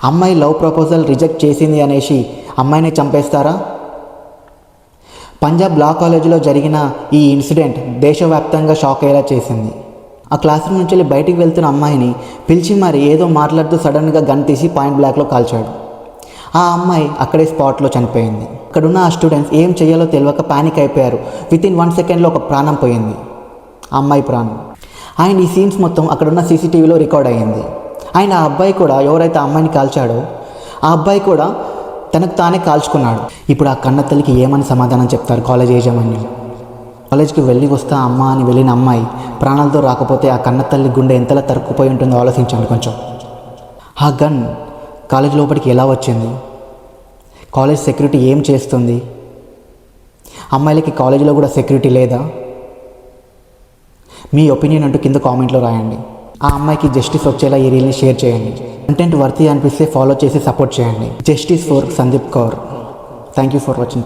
అమ్మాయి love proposal reject చేసింది అనేసి అమ్మాయిని చంపేస్తారా? పంజాబ్ లా కాలేజీలో జరిగిన ఈ ఇన్సిడెంట్ దేశవ్యాప్తంగా షాక్ అయ్యేలా చేసింది. ఆ క్లాస్ రూమ్ నుంచి వెళ్ళి బయటికి వెళ్తున్న అమ్మాయిని పిలిచి మరి ఏదో మాట్లాడుతూ సడన్గా గన్ తీసి పాయింట్ బ్లాక్లో కాల్చాడు. ఆ అమ్మాయి అక్కడే స్పాట్లో చనిపోయింది. అక్కడున్న ఆ స్టూడెంట్స్ ఏం చేయాలో తెలియక ప్యానిక్ అయిపోయారు. వితిన్ 1 సెకండ్లో ఒక ప్రాణం పోయింది, ఆ అమ్మాయి ప్రాణం. అండ్ ఈ సీన్స్ మొత్తం అక్కడున్న సీసీటీవీలో రికార్డ్ అయ్యింది. అండ్ ఆ అబ్బాయి కూడా, ఎవరైతే ఆ అమ్మాయిని కాల్చాడో ఆ అబ్బాయి కూడా తనకు తానే కాల్చుకున్నాడు. ఇప్పుడు ఆ కన్న తల్లికి ఏమని సమాధానం చెప్తారు కాలేజ్ యాజమాన్యం? కాలేజ్కి వెళ్ళి వస్తా అమ్మ అని వెళ్ళిన అమ్మాయి ప్రాణాలతో రాకపోతే ఆ కన్న తల్లి గుండె ఎంతలా తరుక్కుపోయి ఉంటుందో ఆలోచించండి కొంచెం. ఆ గన్ కాలేజ్ లోపలికి ఎలా వచ్చింది? కాలేజ్ సెక్యూరిటీ ఏం చేస్తుంది? అమ్మాయిలకి కాలేజీలో కూడా సెక్యూరిటీ లేదా? మీ ఒపీనియన్ అంటూ కింద కామెంట్లో రాయండి. ఆ అమ్మాయికి జస్టిస్ వచ్చేలా ఈ రీల్ని షేర్ చేయండి. కంటెంట్ వర్తీ అనిపిస్తే ఫాలో చేసి సపోర్ట్ చేయండి. Justice for Sandeep Kaur. Thank you for watching.